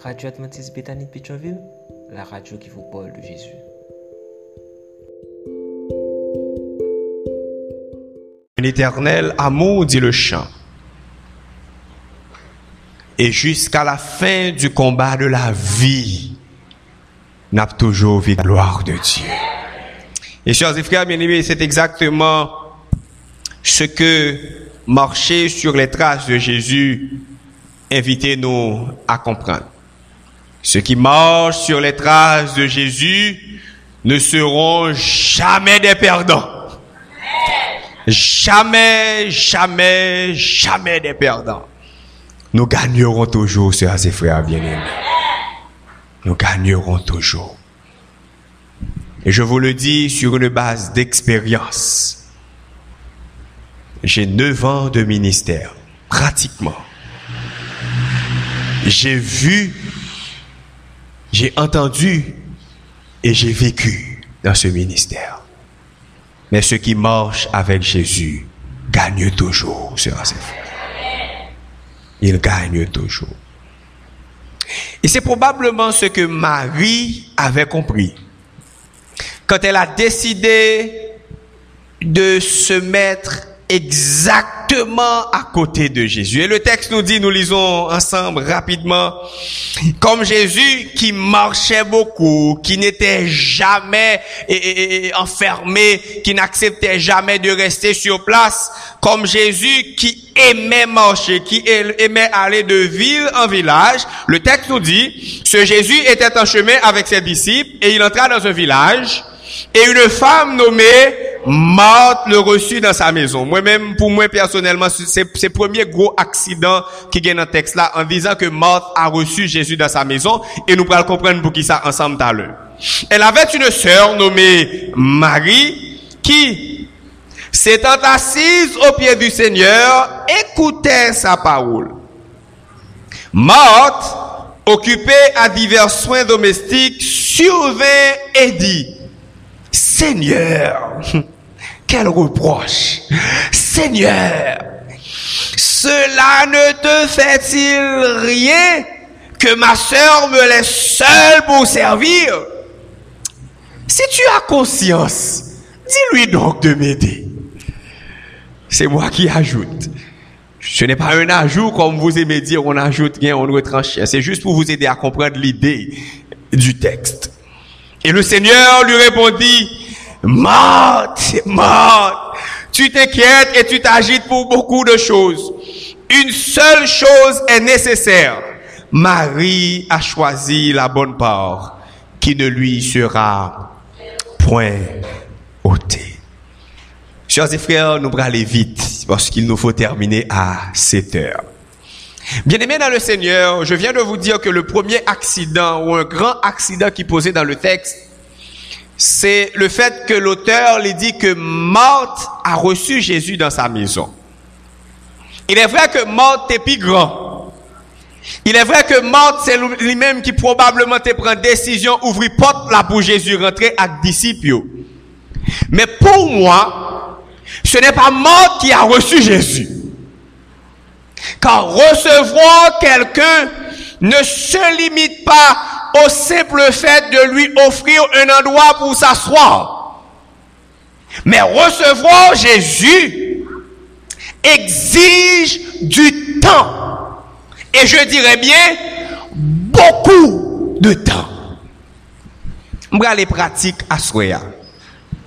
Radio Adventiste Bethany de Pétionville, la radio qui vous parle de Jésus. L'éternel amour, dit le chant. Et jusqu'à la fin du combat de la vie, n'a toujours vu la gloire de Dieu. Et chers et frères bien-aimés, c'est exactement ce que marcher sur les traces de Jésus invite-nous à comprendre. Ceux qui marchent sur les traces de Jésus ne seront jamais des perdants. Jamais, jamais, jamais des perdants. Nous gagnerons toujours, sœurs et frères bien-aimés. Nous gagnerons toujours. Et je vous le dis sur une base d'expérience. J'ai 9 ans de ministère, pratiquement. J'ai vu, j'ai entendu et j'ai vécu dans ce ministère. Mais ceux qui marchent avec Jésus gagnent toujours, sœurs et frères. Ils gagnent toujours. Et c'est probablement ce que Marie avait compris quand elle a décidé de se mettre exactement à côté de Jésus. Et le texte nous dit, nous lisons ensemble rapidement, comme Jésus qui marchait beaucoup, qui n'était jamais enfermé, qui n'acceptait jamais de rester sur place, comme Jésus qui aimait marcher, qui aimait aller de ville en village. Le texte nous dit, ce Jésus était en chemin avec ses disciples et il entra dans un village et une femme nommée Marthe le reçut dans sa maison. Moi-même, pour moi personnellement, c'est le premier gros accident qui est dans le texte là, en disant que Marthe a reçu Jésus dans sa maison, et nous pourrons comprendre pour qui ça ensemble tout à l'heure. Elle avait une sœur nommée Marie, qui, s'étant assise au pied du Seigneur, écoutait sa parole. Marthe, occupée à divers soins domestiques, survint et dit, Seigneur, quel reproche! Seigneur, cela ne te fait-il rien que ma sœur me laisse seule pour servir? Si tu as conscience, dis-lui donc de m'aider. C'est moi qui ajoute. Ce n'est pas un ajout comme vous aimez dire, on ajoute rien, on retranche. C'est juste pour vous aider à comprendre l'idée du texte. Et le Seigneur lui répondit, Marthe, Marthe, tu t'inquiètes et tu t'agites pour beaucoup de choses. Une seule chose est nécessaire. Marie a choisi la bonne part qui ne lui sera point ôtée. Chers et frères, nous allons aller vite parce qu'il nous faut terminer à 7 heures. Bien-aimés dans le Seigneur, je viens de vous dire que le premier accident ou un grand accident qui est posé dans le texte, c'est le fait que l'auteur lui dit que Marthe a reçu Jésus dans sa maison. Il est vrai que Marthe est plus grand. Il est vrai que Marthe, c'est lui-même qui probablement te prend décision, ouvrir porte là pour Jésus rentrer avec disciples. Mais pour moi, ce n'est pas Marthe qui a reçu Jésus. Car recevoir quelqu'un ne se limite pas au simple fait de lui offrir un endroit pour s'asseoir. Mais recevoir Jésus exige du temps. Et je dirais bien, beaucoup de temps. Je vais aller pratique à Soya.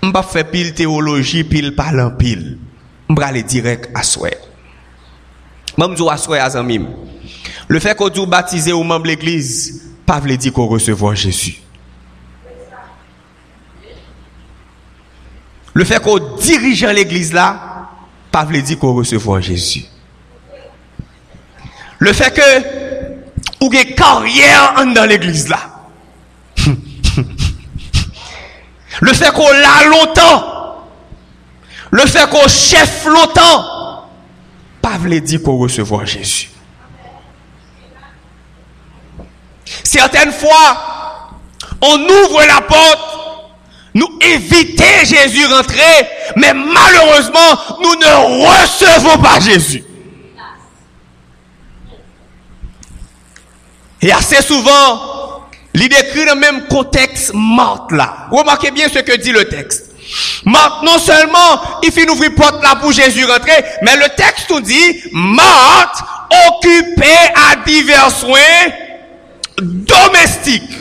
Je ne vais pas faire pile théologie, pile parlant pile. Je vais aller direct à Soya. Même si vous le fait qu'on vous baptisé ou membre de l'église, pas veut dire qu'on recevoir Jésus. Le fait qu'on dirige l'église là, pas veut dire qu'on recevoir Jésus. Le fait que ou une carrière dans l'église là. Le fait qu'on l'a longtemps. Le fait qu'on chef longtemps. Pas veut dire qu'on recevoir Jésus. Certaines fois, on ouvre la porte, nous évitons Jésus rentrer, mais malheureusement, nous ne recevons pas Jésus. Et assez souvent, il décrit dans le même contexte Marthe là. Remarquez bien ce que dit le texte. Marthe, non seulement, il fait ouvrir porte là pour Jésus rentrer, mais le texte nous dit, Marthe occupée à divers soins domestiques.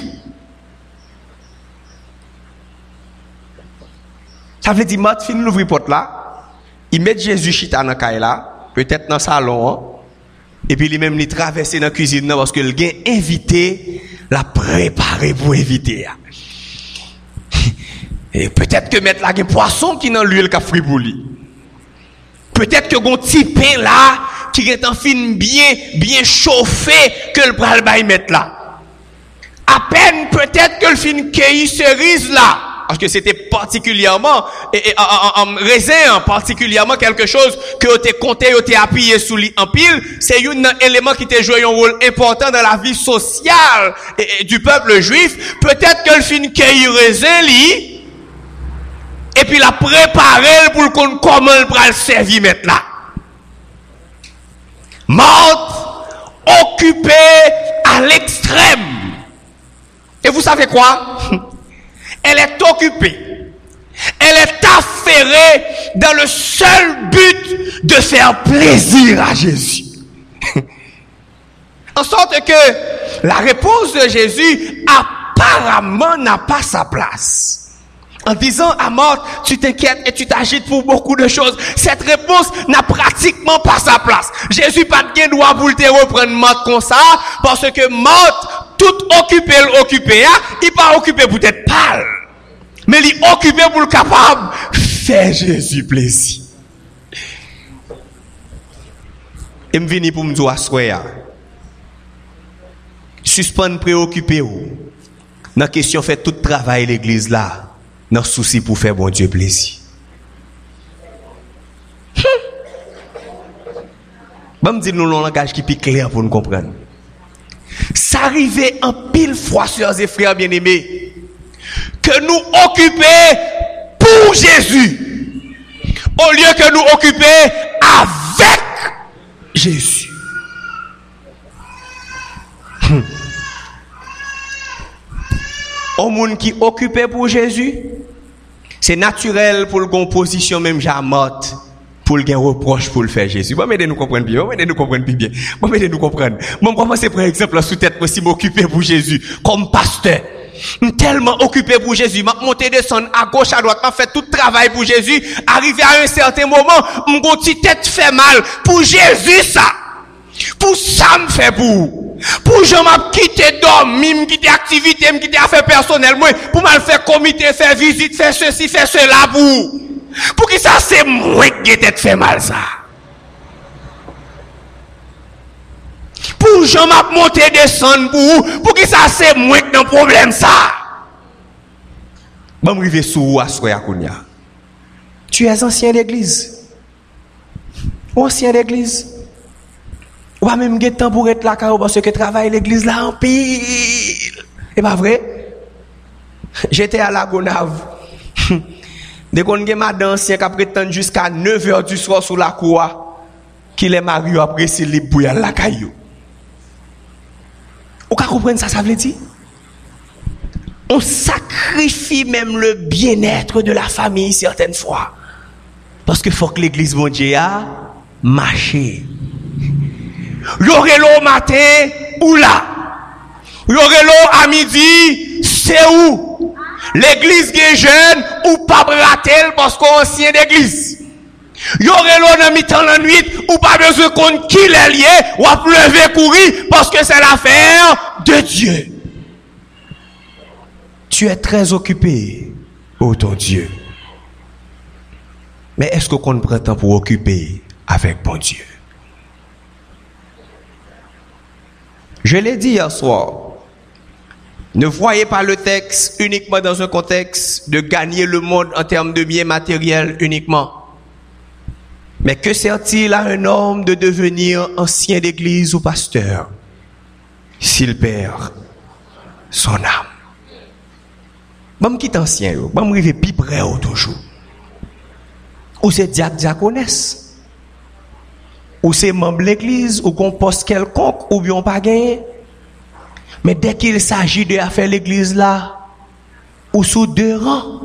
Ça veut dire, Marthe finit l'ouvrir porte là, il met Jésus chita dans la caille là, peut-être dans le salon, hein, et puis lui-même il traverse dans la cuisine là, parce que le gars invité, l'a préparé pour inviter. Et peut-être que mettre là un poisson qui dans l'huile qu'a frit pour lui. Peut-être que un petit pain là qui est en fin bien chauffé que le bral va y mettre là. À peine peut-être que le fin cueilli cerise là parce que c'était particulièrement raisin particulièrement quelque chose que t'es compté t'es appuyé sous lui en pile, c'est un élément qui t'a joué un rôle important dans la vie sociale du peuple juif. Peut-être que le fin cueilli raisin lui et puis la préparer pour qu'on comment il va le servir maintenant. Marthe occupée à l'extrême. Et vous savez quoi? Elle est occupée. Elle est affairée dans le seul but de faire plaisir à Jésus. En sorte que la réponse de Jésus apparemment n'a pas sa place. En disant à Marthe, tu t'inquiètes et tu t'agites pour beaucoup de choses. Cette réponse n'a pratiquement pas sa place. Jésus pas de droit pour te reprendre Marthe comme ça, parce que Marthe, tout occupé, il pas occupé pour être pâle. Mais il est occupé pour le capable faire Jésus plaisir. Et me vini pour me dire assoya. Suspendre préoccupé ou. Dans question fait tout travail l'église là. Dans souci pour faire bon Dieu plaisir. Bon me dit nous un langage qui est clair pour nous comprendre. Ça arrivait en pile fois sœurs et frères bien-aimés que nous occuper pour Jésus au lieu que nous occuper avec Jésus. Au monde qui occupé pour Jésus, c'est naturel pour le composition même Jamot pour le reproche pour le faire Jésus. Bon, mais nous comprendre bien. Bon, mais nous comprendre bien. Bon, mais nous comprendre. Bon, commencer par exemple sous tête si m'occuper pour Jésus comme pasteur. Tellement occupé pour Jésus, m'a monté descendre à gauche à droite, m'a fait tout travail pour Jésus. Arrivé à un certain moment, mon petit tête fait mal pour Jésus ça. Pour ça me fait pour je m'a quitté dormir, me quitter activité, me quitter affaires personnelles, moi, pour mal faire comité, faire visite, faire ceci, faire cela pour qui ça c'est moi qui tête fait mal ça. Pour je m'a monté descendre pour qui ça c'est moi qui dans problème ça. Bon m'river sous assoya kounya. Tu es ancien d'église. Ancien d'église. Ou pas même get temps pour être là parce que travaille l'église là en pile. C'est pas vrai? J'étais à la Gonave. Dès qu'on a madame ancien qui prétend jusqu'à 9h du soir sous la cour qu'il est marié après s'il est bouillant la caillou. Ou ka comprendre ça veut dire? On sacrifie même le bien-être de la famille certaines fois. Parce que faut que l'église mon Dieu a marché. Yorelo au matin ou là. Yorelo à midi, c'est où? L'église qui est jeune ou pas bratel parce qu'on ancien d'église. Yorelo dans mi-temps la nuit ou pas besoin qu'on qui les lié ou à lever courir parce que c'est l'affaire de Dieu. Tu es très occupé, ô ton Dieu. Mais est-ce qu'on prend temps pour occuper avec bon Dieu? Je l'ai dit hier soir. Ne voyez pas le texte uniquement dans un contexte de gagner le monde en termes de biens matériels uniquement. Mais que sert-il à un homme de devenir ancien d'église ou pasteur s'il perd son âme? Bon, quitte ancien, bon, me rive plus près toujours. Ou c'est diaconesse, ou c'est membre de l'église, ou qu'on poste quelconque, ou bien pas gagné. Mais dès qu'il s'agit de faire l'église là, ou sous deux rangs,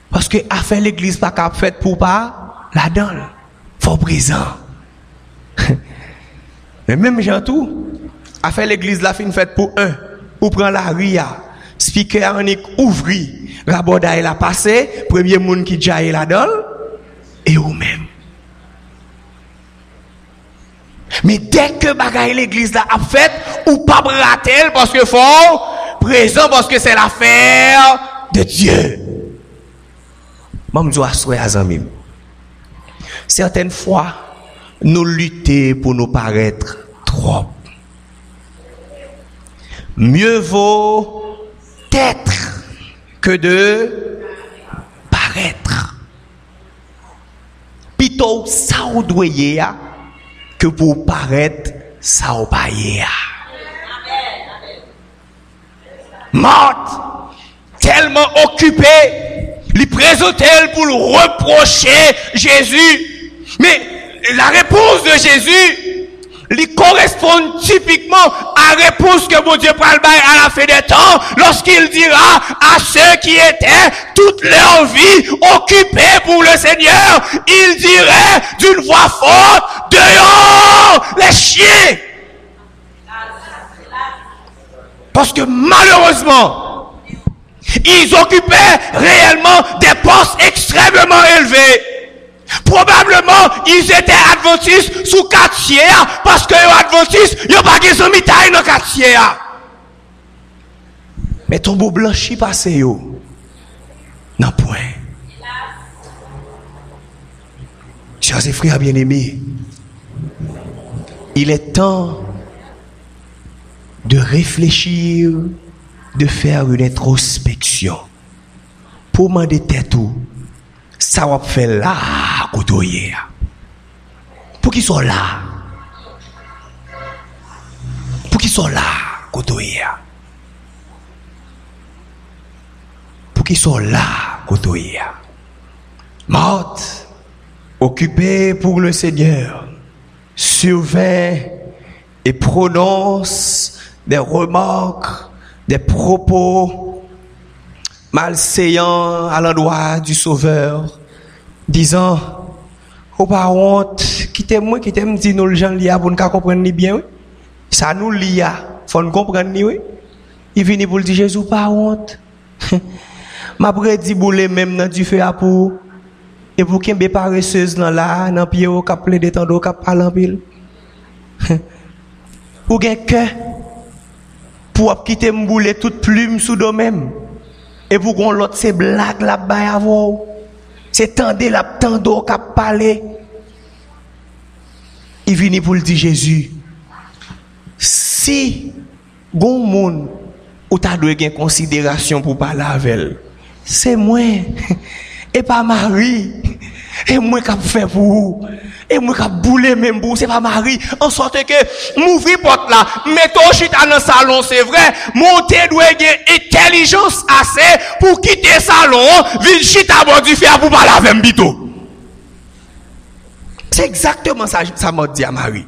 parce que faire l'église pas qu'à fait pour pas là-dedans, faut présent. Mais même gens tout, faire l'église là fin faite pour un, ou prendre la ria, speaker unique ouvri, raboda il a passé, premier monde qui jaille là-dedans, et ou même. Mais dès que bagaille l'église là a fait, ou pas brater parce que faut présent parce que c'est l'affaire de Dieu. Moi, je dois souhaiter à amis. Certaines fois, nous luttons pour nous paraître trop. Mieux vaut être que de paraître. Plutôt ça ou doyer que pour paraître ça ou payer. Morte, tellement occupé, lui présenter pour le reprocher Jésus. Mais la réponse de Jésus lui correspond typiquement à la réponse que mon Dieu prend à la fin des temps lorsqu'il dira à ceux qui étaient toute leur vie occupés pour le Seigneur, il dirait d'une voix forte, dehors les chiens. Parce que malheureusement, ils occupaient réellement des postes extrêmement élevés. Probablement, ils étaient adventistes sous quartier parce que les adventistes, ils n'ont pas de mitaille dans quartier. Mais ton beau blanchi passé yo. Non point. Chers et frères bien-aimés, il est temps de réfléchir, de faire une introspection pour demander tête où ça va faire là côtoyer pour qu'ils soient là côtoyer pour qu'ils soient là côtoyer morte occupée pour le Seigneur surveille et prononce des remarques, des propos malséants à l'endroit du Sauveur, disant, oh pas honte, quittez-moi, quittez-moi, dit nous le gens liés pour nous comprendre bien, oui. Ça nous lié, faut nous comprendre, oui. Il vient pour le dire, Jésus, pas honte. M'a prédit boule même dans du feu à pour, et pour qu'il y ait paresseuse là, dans pied au cap plein de temps d'eau, cap parler en pile. Ou gen que pour quitter m'boule toute plume sous dos même et pour qu'on l'autre c'est blague là bas avant c'est tendez la tando cap parler il vient pour le dire Jésus si gon monde ou ta doit gen considération pour parler avec elle c'est moi et pas Marie et moi qui fait pour vous et moi qui boule même pour c'est pas Marie en sorte que m'ouvrir porte là mettons chita dans salon c'est vrai monter doit gagner intelligence assez pour quitter salon vinn chita bon du faire pour parler avec bito c'est exactement ça m'a dit à Marie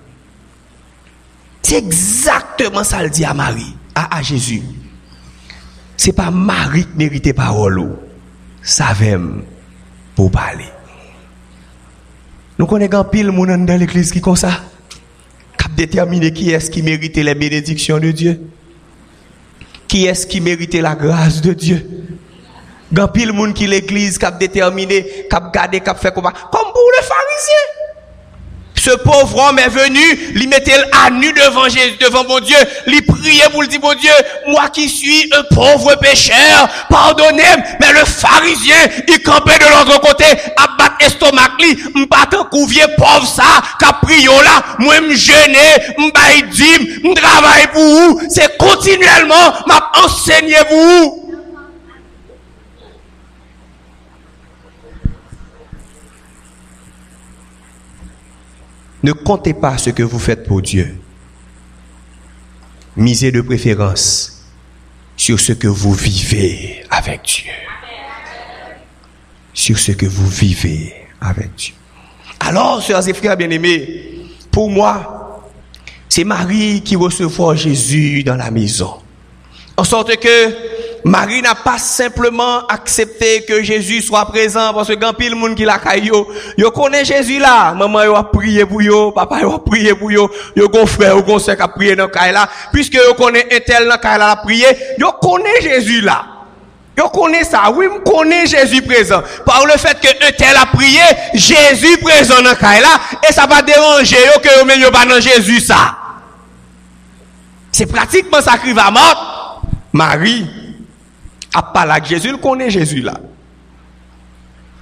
c'est exactement ça le dit à Marie à Jésus c'est pas Marie qui méritait parole ça vient pour parler. Nous connaissons pile monde dans l'église qui comme ça, qui déterminer qui est-ce qui mérite les bénédictions de Dieu, qui est-ce qui mérite la grâce de Dieu. Grand pile monde qui l'église qui déterminer, qui garder, qui fait comme pour le pharisien. Ce pauvre homme est venu, il mettait à nu devant Jésus, devant mon Dieu, il priait pour le dire, mon Dieu, moi qui suis un pauvre pécheur, pardonnez-moi, mais le pharisien, il campait de l'autre côté, à battre estomac, m'battant couvier pauvre ça, caprio là, moi m'jeûner, m'baille dîme, m'travaille pour vous, c'est continuellement, m'a enseigné pour vous. Ne comptez pas ce que vous faites pour Dieu. Misez de préférence sur ce que vous vivez avec Dieu. Sur ce que vous vivez avec Dieu. Alors, sœurs et frères bien-aimés, pour moi, c'est Marie qui reçoit Jésus dans la maison. En sorte que Marie n'a pas simplement accepté que Jésus soit présent parce que quand pile monde qui la caillou, yo connaît Jésus là, maman yo a prié pour yo, papa yo a prié pour yo, yo gon frère ou gon sœur qui a prié dans caille là, puisque yo connaît un tel dans caille là a prié, yo connaît Jésus là. Yo connaît ça, oui, me connaît Jésus présent. Par le fait que un tel a prié, Jésus présent dans caille là, et ça va déranger yo que yo men yo pas dans Jésus ça. C'est pratiquement ça qui va mort. Marie a parlé avec Jésus, il connaît Jésus là.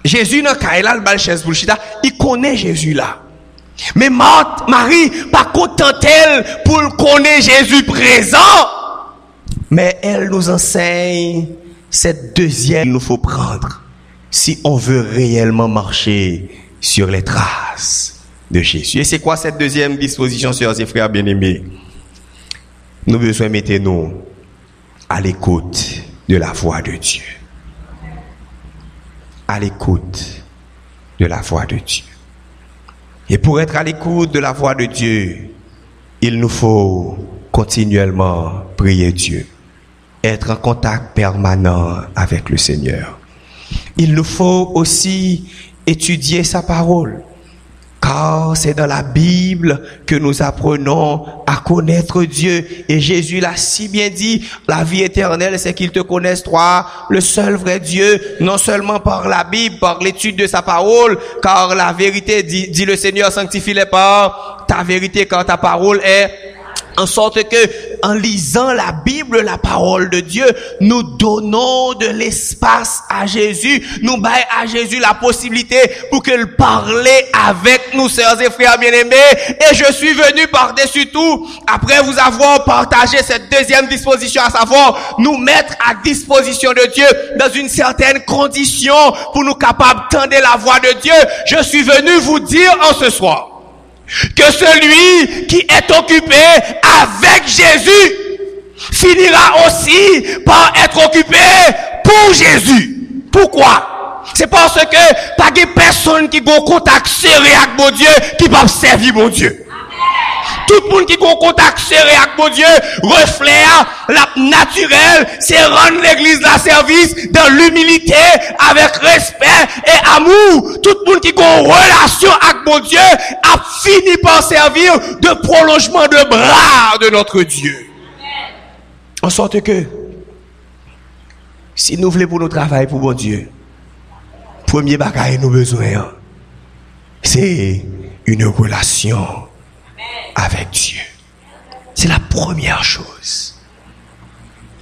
Jésus dans Kaila, le balchès Boulchita, il connaît Jésus là. Mais Marie, pas contente elle pour connaître Jésus présent. Mais elle nous enseigne cette deuxième qu'il nous faut prendre si on veut réellement marcher sur les traces de Jésus. Et c'est quoi cette deuxième disposition, sœurs et frères bien-aimés? Nous besoin mettre nous à l'écoute de la voix de Dieu. À l'écoute de la voix de Dieu. Et pour être à l'écoute de la voix de Dieu, il nous faut continuellement prier Dieu. Être en contact permanent avec le Seigneur. Il nous faut aussi étudier sa parole. Car c'est dans la Bible que nous apprenons à connaître Dieu. Et Jésus l'a si bien dit, la vie éternelle, c'est qu'ils te connaissent toi, le seul vrai Dieu, non seulement par la Bible, par l'étude de sa parole, car la vérité, dit le Seigneur, sanctifie-les par ta vérité, car ta parole est... En sorte que, en lisant la Bible, la parole de Dieu, nous donnons de l'espace à Jésus, nous baillons à Jésus la possibilité pour qu'il parle avec nous, sœurs et frères bien-aimés. Et je suis venu par-dessus tout, après vous avoir partagé cette deuxième disposition, à savoir, nous mettre à disposition de Dieu dans une certaine condition pour nous capables d'entendre la voix de Dieu. Je suis venu vous dire en ce soir que celui qui est occupé avec Jésus finira aussi par être occupé pour Jésus. Pourquoi? C'est parce que pas de personne qui a un contact serré avec mon Dieu qui va servir mon Dieu. Tout le monde qui a un contact serré avec mon Dieu, reflet la naturelle, c'est rendre l'église la service dans l'humilité, avec respect et amour. Tout le monde qui a une relation avec mon Dieu a fini par servir de prolongement de bras de notre Dieu. En sorte que, si nous voulons pour nous travailler pour mon Dieu, premier bagage nous besoin, c'est une relation avec Dieu. C'est la première chose.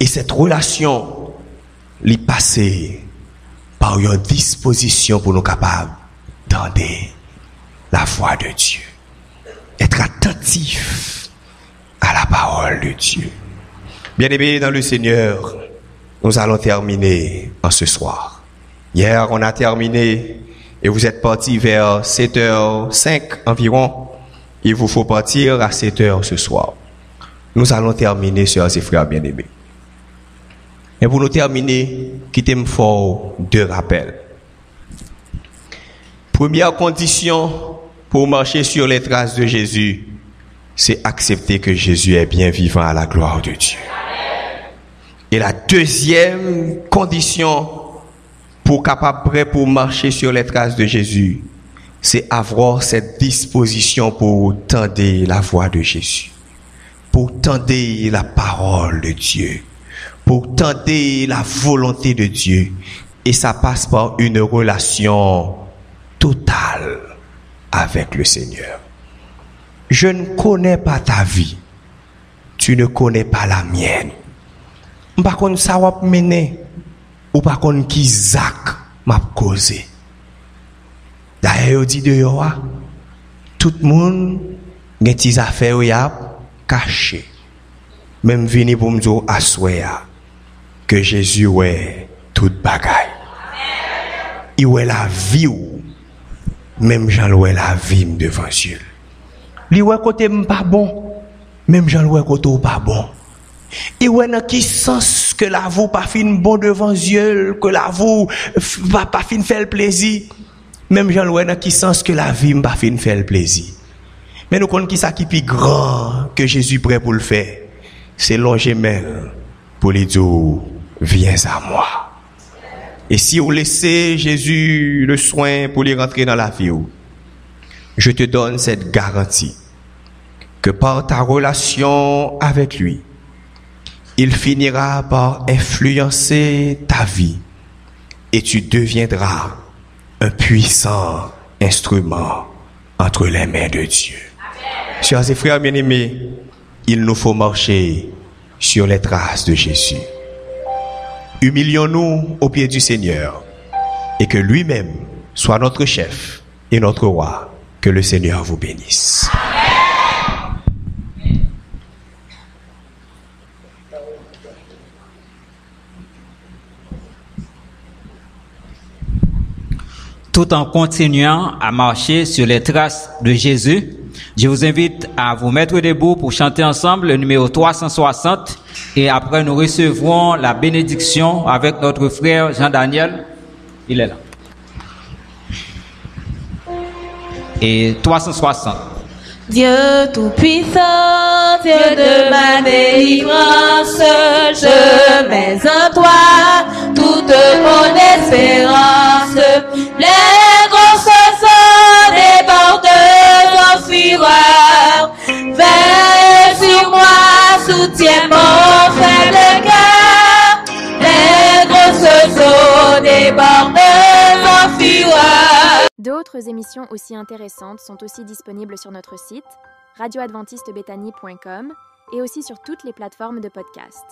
Et cette relation, l'y passer par une disposition pour nous capables d'entendre la voix de Dieu. Être attentif à la parole de Dieu. Bien-aimés dans le Seigneur, nous allons terminer en ce soir. Hier, on a terminé et vous êtes partis vers 7h05 environ. Il vous faut partir à 7h ce soir. Nous allons terminer, sœurs et frères bien-aimés. Et pour nous terminer, quittez-moi fort deux rappels. Première condition pour marcher sur les traces de Jésus, c'est accepter que Jésus est bien vivant à la gloire de Dieu. Et la deuxième condition pour capable prêt pour marcher sur les traces de Jésus, c'est avoir cette disposition pour tendre la voix de Jésus, pour tendre la parole de Dieu, pour tendre la volonté de Dieu. Et ça passe par une relation totale avec le Seigneur. Je ne connais pas ta vie, tu ne connais pas la mienne. Par contre, ça va mener, ou par contre, qui Zach m'a causé. D'ailleurs, dit de yo, tout le monde a des affaires cachées. Même vini pour me dire à soi que Jésus est toute bagaille. Il est la vie ou même Jean est la vie devant Dieu. Li est côté pas bon, même Jean est côté pas bon. Et ouais dans qui sens que la vous pas fin bon devant Dieu, que la vous pas fin faire le plaisir. Même Jean Louis dans qui sens que la vie m'a fait faire le plaisir. Mais nous connaissons qui ça qui est plus grand que Jésus prêt pour le faire. C'est l'ongémel pour les dire, viens à moi. Et si vous laissez Jésus le soin pour les rentrer dans la vie, je te donne cette garantie que par ta relation avec lui, il finira par influencer ta vie et tu deviendras un puissant instrument entre les mains de Dieu. Amen. Chers et frères bien-aimés, il nous faut marcher sur les traces de Jésus. Humilions-nous aux pieds du Seigneur et que lui-même soit notre chef et notre roi. Que le Seigneur vous bénisse. Tout en continuant à marcher sur les traces de Jésus, je vous invite à vous mettre debout pour chanter ensemble le numéro 360 et après nous recevrons la bénédiction avec notre frère Jean-Daniel. Il est là. Et 360. Dieu tout-puissant, Dieu de ma délivrance, je mets en toi toute mon espérance. Les grosses eaux débordent en fureur. Veille sur moi, soutiens mon faible cœur. Les grosses eaux débordent en fureur. D'autres émissions aussi intéressantes sont aussi disponibles sur notre site radioadventistebethany.com et aussi sur toutes les plateformes de podcast.